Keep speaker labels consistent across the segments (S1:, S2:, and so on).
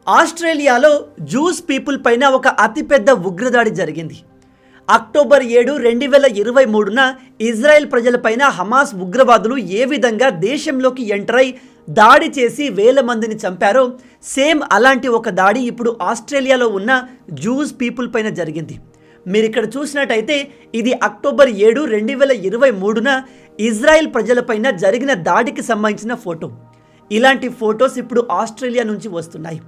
S1: ఆస్ట్రేలియాలో juice people పైన ఒక అతిపెద్ద ఉగ్రదాడి జరిగింది. అక్టోబర్ 7, 2023న ఇజ్రాయెల్ ప్రజలపైన హమాస్ ఉగ్రవాదులు ఏ విధంగా దేశంలోకి ఎంటర్ అయి దాడి చేసి వేల మందిని చంపారో సేమ్ అలాంటి ఒక దాడి ఇప్పుడు ఆస్ట్రేలియాలో ఉన్న జూస్ పీపుల్ పైన జరిగింది. మీరు ఇక్కడ చూసినట్టయితే ఇది అక్టోబర్ 7, 2023న ఇజ్రాయెల్ ప్రజలపైన జరిగిన దాడికి సంబంధించిన ఫోటో. ఇలాంటి ఫొటోస్ ఇప్పుడు ఆస్ట్రేలియా నుంచి వస్తున్నాయి.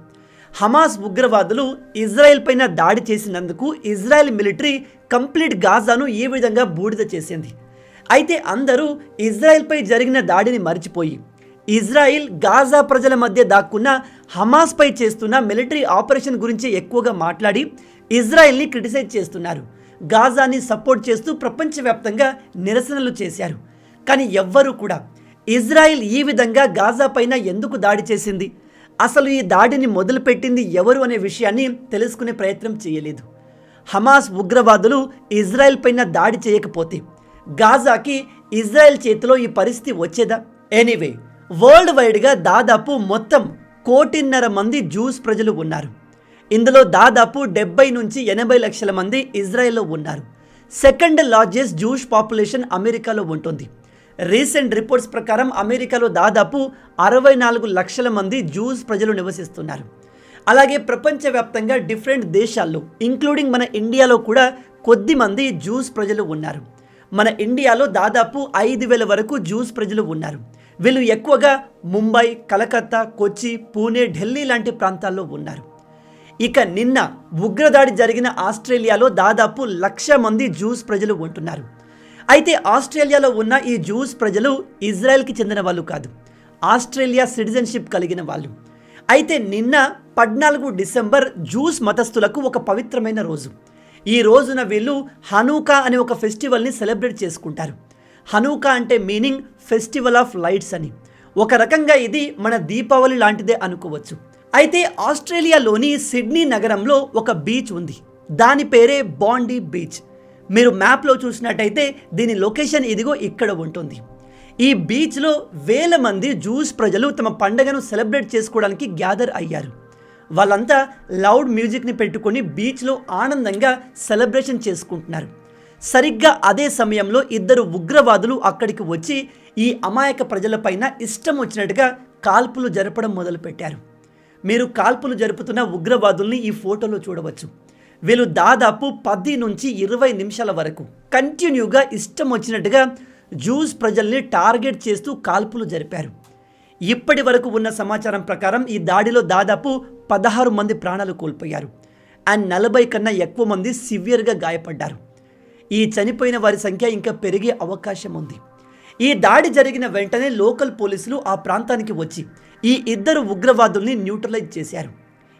S1: హమాస్ ఉగ్రవాదులు ఇజ్రాయెల్ పైన దాడి చేసినందుకు ఇజ్రాయెల్ మిలిటరీ కంప్లీట్ గాజాను ఈ విధంగా బూడిద చేసింది. అయితే అందరూ ఇజ్రాయెల్పై జరిగిన దాడిని మర్చిపోయి ఇజ్రాయెల్ గాజా ప్రజల మధ్య దాక్కున్న హమాస్పై చేస్తున్న మిలిటరీ ఆపరేషన్ గురించి ఎక్కువగా మాట్లాడి ఇజ్రాయెల్ని క్రిటిసైజ్ చేస్తున్నారు. గాజాని సపోర్ట్ చేస్తూ ప్రపంచవ్యాప్తంగా నిరసనలు చేశారు. కానీ ఎవ్వరూ కూడా ఇజ్రాయెల్ ఈ విధంగా గాజా పైన ఎందుకు దాడి చేసింది, అసలు ఈ దాడిని మొదలుపెట్టింది ఎవరు అనే విషయాన్ని తెలుసుకునే ప్రయత్నం చేయలేదు. హమాస్ ఉగ్రవాదులు ఇజ్రాయెల్ పైన దాడి చేయకపోతే గాజాకి ఇజ్రాయెల్ చేతిలో ఈ పరిస్థితి వచ్చేదా? ఎనీవే, వరల్డ్ వైడ్గా దాదాపు మొత్తం 1.5 కోటి మంది జూస్ ప్రజలు ఉన్నారు. ఇందులో దాదాపు 70 నుంచి 80 లక్షల మంది ఇజ్రాయెల్లో ఉన్నారు. సెకండ్ లార్జెస్ట్ జూష్ పాపులేషన్ అమెరికాలో ఉంటుంది. రీసెంట్ రిపోర్ట్స్ ప్రకారం అమెరికాలో దాదాపు 64 లక్షల మంది జూస్ ప్రజలు నివసిస్తున్నారు. అలాగే ప్రపంచవ్యాప్తంగా డిఫరెంట్ దేశాల్లో ఇంక్లూడింగ్ మన ఇండియాలో కూడా కొద్ది మంది జూస్ ప్రజలు ఉన్నారు. మన ఇండియాలో దాదాపు 5,000 వరకు జూస్ ప్రజలు ఉన్నారు. వీళ్ళు ఎక్కువగా ముంబై, కలకత్తా, కొచ్చి, పూణే, ఢిల్లీ లాంటి ప్రాంతాల్లో ఉన్నారు. ఇక నిన్న ఉగ్రదాడి జరిగిన ఆస్ట్రేలియాలో దాదాపు 1,00,000 మంది జూస్ ప్రజలు ఉంటున్నారు. అయితే ఆస్ట్రేలియాలో ఉన్న ఈ జూస్ ప్రజలు ఇజ్రాయెల్కి చెందిన వాళ్ళు కాదు, ఆస్ట్రేలియా సిటిజన్షిప్ కలిగిన వాళ్ళు. అయితే నిన్న 14 డిసెంబర్ జూస్ మతస్థులకు ఒక పవిత్రమైన రోజు. ఈ రోజున వీళ్ళు హనూకా అనే ఒక ఫెస్టివల్ని సెలబ్రేట్ చేసుకుంటారు. హనూకా అంటే మీనింగ్ ఫెస్టివల్ ఆఫ్ లైట్స్ అని. ఒక రకంగా ఇది మన దీపావళి లాంటిదే అనుకోవచ్చు. అయితే ఆస్ట్రేలియాలోని సిడ్నీ నగరంలో ఒక బీచ్ ఉంది. దాని పేరే బాండీ బీచ్. మీరు మ్యాప్లో చూసినట్టయితే దీని లొకేషన్ ఇదిగో ఇక్కడ ఉంటుంది. ఈ బీచ్లో వేల మంది జూస్ ప్రజలు తమ పండుగను సెలబ్రేట్ చేసుకోవడానికి గ్యాదర్ అయ్యారు. వాళ్ళంతా లౌడ్ మ్యూజిక్ని పెట్టుకొని బీచ్లో ఆనందంగా సెలబ్రేషన్ చేసుకుంటున్నారు. సరిగ్గా అదే సమయంలో 2 ఉగ్రవాదులు అక్కడికి వచ్చి ఈ అమాయక ప్రజలపైన ఇష్టం వచ్చినట్టుగా కాల్పులు జరపడం మొదలుపెట్టారు. మీరు కాల్పులు జరుపుతున్న ఉగ్రవాదుల్ని ఈ ఫోటోలో చూడవచ్చు. వీళ్ళు దాదాపు 10 నుంచి 20 నిమిషాల వరకు కంటిన్యూగా ఇష్టం వచ్చినట్టుగా జూస్ ప్రజల్ని టార్గెట్ చేస్తూ కాల్పులు జరిపారు. ఇప్పటి వరకు ఉన్న సమాచారం ప్రకారం ఈ దాడిలో దాదాపు 16 మంది ప్రాణాలు కోల్పోయారు అండ్ 40 కన్నా ఎక్కువ మంది సివియర్గా గాయపడ్డారు. ఈ చనిపోయిన వారి సంఖ్య ఇంకా పెరిగే అవకాశం ఉంది. ఈ దాడి జరిగిన వెంటనే లోకల్ పోలీసులు ఆ ప్రాంతానికి వచ్చి ఈ 2 ఉగ్రవాదుల్ని న్యూట్రలైజ్ చేశారు.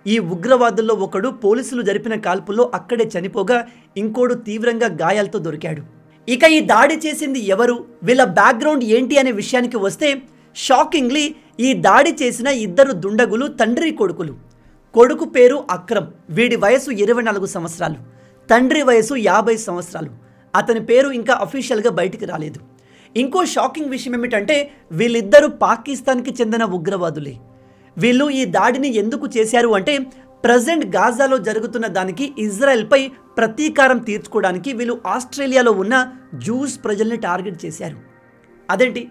S1: ఈ ఉగ్రవాదుల్లో ఒకడు పోలీసులు జరిపిన కాల్పుల్లో అక్కడే చనిపోగా ఇంకోడు తీవ్రంగా గాయాలతో దొరికాడు. ఇక ఈ దాడి చేసింది ఎవరు, వీళ్ళ బ్యాక్గ్రౌండ్ ఏంటి అనే విషయానికి వస్తే షాకింగ్లీ ఈ దాడి చేసిన 2 దుండగులు తండ్రి కొడుకులు. కొడుకు పేరు అక్రమ్, వీడి వయసు 24 సంవత్సరాలు, తండ్రి వయసు 50 సంవత్సరాలు. అతని పేరు ఇంకా అఫీషియల్గా బయటికి రాలేదు. ఇంకో షాకింగ్ విషయం ఏమిటంటే వీళ్ళిద్దరూ పాకిస్తాన్కి చెందిన ఉగ్రవాదులే. వీళ్ళు ఈ దాడిని ఎందుకు చేశారు అంటే ప్రజెంట్ గాజాలో జరుగుతున్న దానికి ఇజ్రాయెల్పై ప్రతీకారం తీర్చుకోవడానికి వీళ్ళు ఆస్ట్రేలియాలో ఉన్న జూస్ ప్రజల్ని టార్గెట్ చేశారు. అదేంటి,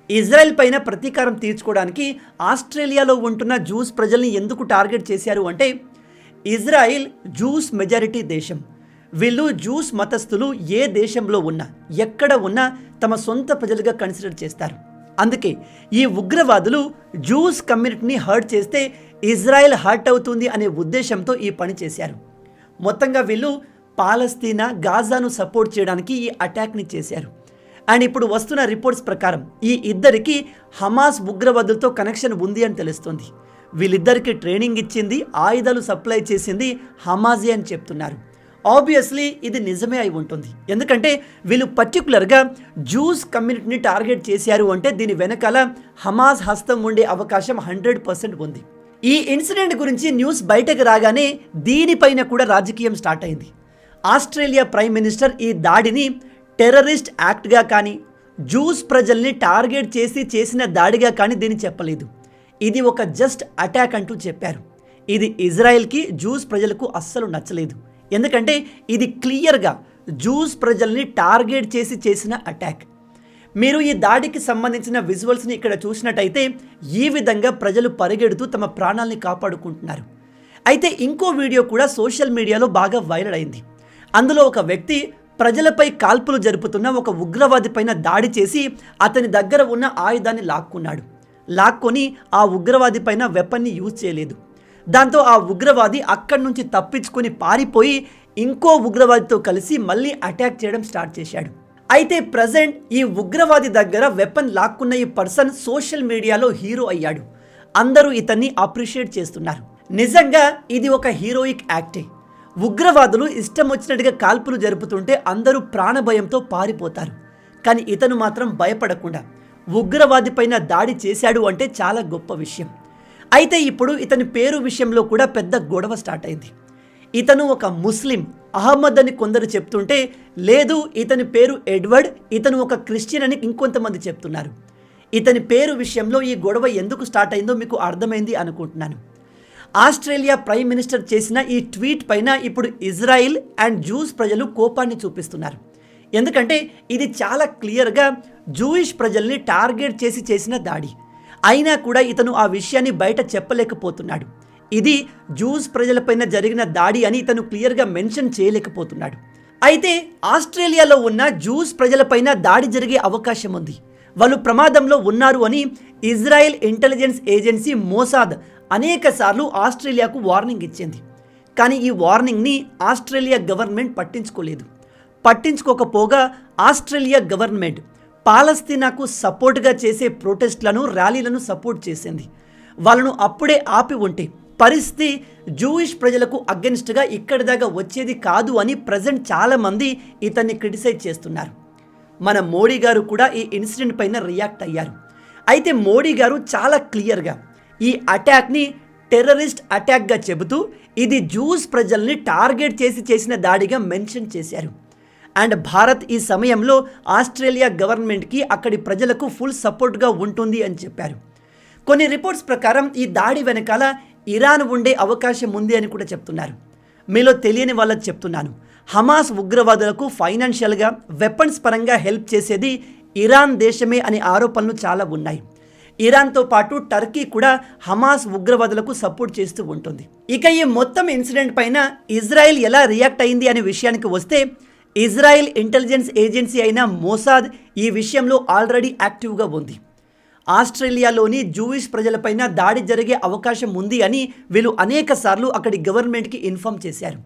S1: ఇజ్రాయెల్ పైన ప్రతీకారం తీర్చుకోవడానికి ఆస్ట్రేలియాలో ఉంటున్న జూస్ ప్రజల్ని ఎందుకు టార్గెట్ చేశారు అంటే ఇజ్రాయెల్ జూస్ మెజారిటీ దేశం. వీళ్ళు జూస్ మతస్థులు ఏ దేశంలో ఉన్నా ఎక్కడ ఉన్నా తమ సొంత ప్రజలుగా కన్సిడర్ చేస్తారు. అందుకే ఈ ఉగ్రవాదులు జూస్ కమ్యూనిటీని హర్ట్ చేస్తే ఇజ్రాయెల్ హర్ట్ అవుతుంది అనే ఉద్దేశంతో ఈ పని చేశారు. మొత్తంగా వీళ్ళు పాలస్తీనా, గాజాను సపోర్ట్ చేయడానికి ఈ అటాక్ని చేశారు. అండ్ ఇప్పుడు వస్తున్న రిపోర్ట్స్ ప్రకారం ఈ ఇద్దరికి హమాస్ ఉగ్రవాదులతో కనెక్షన్ ఉంది అని తెలుస్తుంది. వీళ్ళిద్దరికి ట్రైనింగ్ ఇచ్చింది, ఆయుధాలు సప్లై చేసింది హమాజే అని చెప్తున్నారు. ఆబ్వియస్లీ ఇది నిజమే అయి ఉంటుంది. ఎందుకంటే వీళ్ళు పర్టికులర్గా జూస్ కమ్యూనిటీని టార్గెట్ చేశారు అంటే దీని వెనకాల హమాస్ హస్తం ఉండే అవకాశం 100% ఉంది. ఈ ఇన్సిడెంట్ గురించి న్యూస్ బయటకు రాగానే దీనిపైన కూడా రాజకీయం స్టార్ట్ అయింది. ఆస్ట్రేలియా ప్రైమ్ మినిస్టర్ ఈ దాడిని టెర్రరిస్ట్ యాక్ట్గా కానీ జూస్ ప్రజల్ని టార్గెట్ చేసి చేసిన దాడిగా కానీ దీన్ని చెప్పలేదు. ఇది ఒక జస్ట్ అటాక్ అంటూ చెప్పారు. ఇది ఇజ్రాయెల్కి జూస్ ప్రజలకు అస్సలు నచ్చలేదు. ఎందుకంటే ఇది క్లియర్గా జూస్ ప్రజల్ని టార్గెట్ చేసి చేసిన అటాక్. మీరు ఈ దాడికి సంబంధించిన విజువల్స్ని ఇక్కడ చూసినట్టయితే ఈ విధంగా ప్రజలు పరిగెడుతూ తమ ప్రాణాలని కాపాడుకుంటున్నారు. అయితే ఇంకో వీడియో కూడా సోషల్ మీడియాలో బాగా వైరల్ అయింది. అందులో ఒక వ్యక్తి ప్రజలపై కాల్పులు జరుపుతున్న ఒక ఉగ్రవాది పైన దాడి చేసి అతని దగ్గర ఉన్న ఆయుధాన్ని లాక్కొని ఆ ఉగ్రవాది పైన వెపన్ని యూజ్ చేయలేదు. దాంతో ఆ ఉగ్రవాది అక్కడి నుంచి తప్పించుకొని పారిపోయి ఇంకో ఉగ్రవాదితో కలిసి మళ్ళీ అటాక్ చేయడం స్టార్ట్ చేశాడు. అయితే ప్రజెంట్ ఈ ఉగ్రవాది దగ్గర వెపన్ లాక్కున్న ఈ పర్సన్ సోషల్ మీడియాలో హీరో అయ్యాడు. అందరూ ఇతన్ని అప్రిషియేట్ చేస్తున్నారు. నిజంగా ఇది ఒక హీరోయిక్ యాక్టే. ఉగ్రవాదులు ఇష్టం వచ్చినట్టుగా కాల్పులు జరుపుతుంటే అందరూ ప్రాణభయంతో పారిపోతారు. కానీ ఇతను మాత్రం భయపడకుండా ఉగ్రవాది పైన దాడి చేశాడు అంటే చాలా గొప్ప విషయం. అయితే ఇప్పుడు ఇతని పేరు విషయంలో కూడా పెద్ద గొడవ స్టార్ట్ అయింది. ఇతను ఒక ముస్లిం అహ్మద్ అని కొందరు చెప్తుంటే, లేదు ఇతని పేరు ఎడ్వర్డ్, ఇతను ఒక క్రిస్టియన్ అని ఇంకొంతమంది చెప్తున్నారు. ఇతని పేరు విషయంలో ఈ గొడవ ఎందుకు స్టార్ట్ అయిందో మీకు అర్థమైంది అనుకుంటున్నాను. ఆస్ట్రేలియా ప్రైమ్ మినిస్టర్ చేసిన ఈ ట్వీట్ పైన ఇప్పుడు ఇజ్రాయిల్ అండ్ జూస్ ప్రజలు కోపాన్ని చూపిస్తున్నారు. ఎందుకంటే ఇది చాలా క్లియర్గా జూయిష్ ప్రజల్ని టార్గెట్ చేసి చేసిన దాడి. అయినా కూడా ఇతను ఆ విషయాన్ని బయట చెప్పలేకపోతున్నాడు. ఇది జూస్ ప్రజలపైన జరిగిన దాడి అని ఇతను క్లియర్గా మెన్షన్ చేయలేకపోతున్నాడు. అయితే ఆస్ట్రేలియాలో ఉన్న జూస్ ప్రజలపైన దాడి జరిగే అవకాశం ఉంది, వాళ్ళు ప్రమాదంలో ఉన్నారు అని ఇజ్రాయెల్ ఇంటెలిజెన్స్ ఏజెన్సీ మోసాద్ అనేక సార్లు ఆస్ట్రేలియాకు వార్నింగ్ ఇచ్చింది. కానీ ఈ వార్నింగ్ని ఆస్ట్రేలియా గవర్నమెంట్ పట్టించుకోకపోగా ఆస్ట్రేలియా గవర్నమెంట్ పాలస్తీనాకు సపోర్ట్గా చేసే ప్రొటెస్ట్లను, ర్యాలీలను సపోర్ట్ చేసింది. వాళ్ళను అప్పుడే ఆపి ఉంటే పరిస్థితి జూయిష్ ప్రజలకు అగెన్స్ట్గా ఇక్కడి దాకా వచ్చేది కాదు అని ప్రజెంట్ చాలామంది ఇతన్ని క్రిటిసైజ్ చేస్తున్నారు. మన మోడీ గారు కూడా ఈ ఇన్సిడెంట్ పైన రియాక్ట్ అయ్యారు. అయితే మోడీ గారు చాలా క్లియర్గా ఈ అటాక్ని టెర్రరిస్ట్ అటాక్గా చెబుతూ ఇది జూస్ ప్రజల్ని టార్గెట్ చేసి చేసిన దాడిగా మెన్షన్ చేశారు. అండ్ భారత్ ఈ సమయంలో ఆస్ట్రేలియా గవర్నమెంట్కి అక్కడి ప్రజలకు ఫుల్ సపోర్ట్గా ఉంటుంది అని చెప్పారు. కొన్ని రిపోర్ట్స్ ప్రకారం ఈ దాడి వెనకాల ఇరాన్ ఉండే అవకాశం ఉంది అని కూడా చెప్తున్నారు. మీలో తెలియని వాళ్ళకి చెప్తున్నాను, హమాస్ ఉగ్రవాదులకు ఫైనాన్షియల్గా, వెపన్స్ పరంగా హెల్ప్ చేసేది ఇరాన్ దేశమే అనే ఆరోపణలు చాలా ఉన్నాయి. ఇరాన్తో పాటు టర్కీ కూడా హమాస్ ఉగ్రవాదులకు సపోర్ట్ చేస్తూ ఉంటుంది. ఇక ఈ మొత్తం ఇన్సిడెంట్ పైన ఇజ్రాయెల్ ఎలా రియాక్ట్ అయింది అనే విషయానికి వస్తే, ఇజ్రాయెల్ ఇంటెలిజెన్స్ ఏజెన్సీ అయిన మోసాద్ ఈ విషయంలో ఆల్రెడీ యాక్టివ్గా ఉంది. ఆస్ట్రేలియాలోని జూయిష్ ప్రజలపైన దాడి జరిగే అవకాశం ఉంది అని వీళ్ళు అనేక సార్లు అక్కడి గవర్నమెంట్కి ఇన్ఫామ్ చేశారు.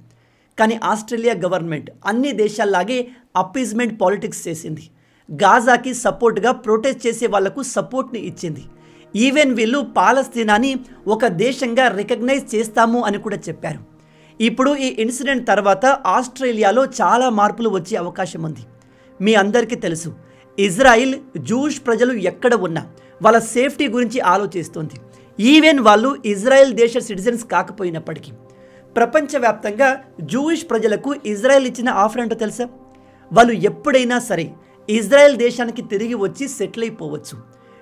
S1: కానీ ఆస్ట్రేలియా గవర్నమెంట్ అన్ని దేశాల్లాగే అప్పీజ్మెంట్ పాలిటిక్స్ చేసింది. గాజాకి సపోర్ట్గా ప్రొటెస్ట్ చేసే వాళ్లకు సపోర్ట్ని ఇచ్చింది. ఈవెన్ వీళ్ళు పాలస్తీనాని ఒక దేశంగా రికగ్నైజ్ చేస్తాము అని కూడా చెప్పారు. ఇప్పుడు ఈ ఇన్సిడెంట్ తర్వాత ఆస్ట్రేలియాలో చాలా మార్పులు వచ్చే అవకాశం ఉంది. మీ అందరికీ తెలుసు, ఇజ్రాయిల్ జూయిష్ ప్రజలు ఎక్కడ ఉన్నా వాళ్ళ సేఫ్టీ గురించి ఆలోచిస్తుంది. ఈవెన్ వాళ్ళు ఇజ్రాయెల్ దేశ సిటిజన్స్ కాకపోయినప్పటికీ ప్రపంచవ్యాప్తంగా జూయిష్ ప్రజలకు ఇజ్రాయెల్ ఇచ్చిన ఆఫర్ ఏంటో తెలుసా? వాళ్ళు ఎప్పుడైనా సరే ఇజ్రాయెల్ దేశానికి తిరిగి వచ్చి సెటిల్ అయిపోవచ్చు.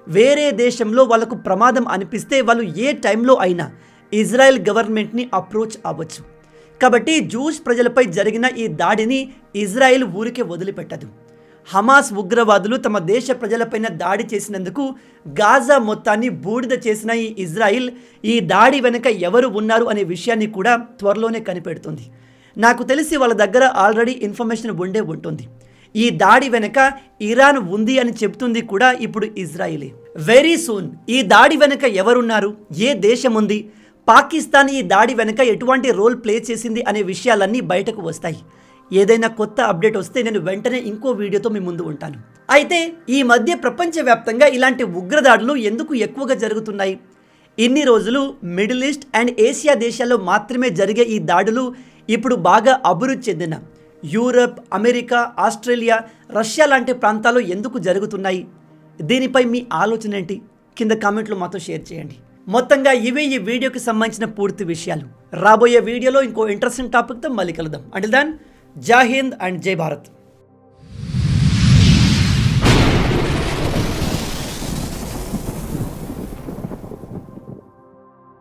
S1: వేరే దేశంలో వాళ్ళకు ప్రమాదం అనిపిస్తే వాళ్ళు ఏ టైంలో అయినా ఇజ్రాయెల్ గవర్నమెంట్ని అప్రోచ్ అవ్వచ్చు. కాబట్టి జూయిష్ ప్రజలపై జరిగిన ఈ దాడిని ఇజ్రాయెల్ ఊరికే వదిలిపెట్టదు. హమాస్ ఉగ్రవాదులు తమ దేశ ప్రజలపైన దాడి చేసినందుకు గాజా మొత్తాన్ని బూడిద చేసిన ఈ ఇజ్రాయిల్ ఈ దాడి వెనుక ఎవరు ఉన్నారు అనే విషయాన్ని కూడా త్వరలోనే కనిపెడుతుంది. నాకు తెలిసి వాళ్ళ దగ్గర ఆల్రెడీ ఇన్ఫర్మేషన్ ఉంటుంది. ఈ దాడి వెనుక ఇరాన్ ఉంది అని చెప్తుంది కూడా ఇప్పుడు ఇజ్రాయిలే. వెరీ సూన్ ఈ దాడి వెనుక ఎవరున్నారు, ఏ దేశం ఉంది, పాకిస్తాన్ ఈ దాడి వెనుక ఎటువంటి రోల్ ప్లే చేసింది అనే విషయాలన్నీ బయటకు వస్తాయి. ఏదైనా కొత్త అప్డేట్ వస్తే నేను వెంటనే ఇంకో వీడియోతో మీ ముందు ఉంటాను. అయితే ఈ మధ్య ప్రపంచవ్యాప్తంగా ఇలాంటి ఉగ్రదాడులు ఎందుకు ఎక్కువగా జరుగుతున్నాయి? ఇన్ని రోజులు మిడిల్ ఈస్ట్ అండ్ ఏషియా దేశాల్లో మాత్రమే జరిగే ఈ దాడులు ఇప్పుడు బాగా అభివృద్ధి చెందిన యూరప్, అమెరికా, ఆస్ట్రేలియా, రష్యా లాంటి ప్రాంతాల్లో ఎందుకు జరుగుతున్నాయి? దీనిపై మీ ఆలోచన ఏంటి? కింద కామెంట్లో మాతో షేర్ చేయండి. మొత్తంగా ఇవే ఈ వీడియోకి సంబంధించిన పూర్తి విషయాలు. రాబోయే వీడియోలో ఇంకో ఇంట్రెస్టింగ్ టాపిక్తో మళ్ళీ కలుద్దాం. అంటిల్ దెన్, జై హింద్ అండ్ జై భారత్.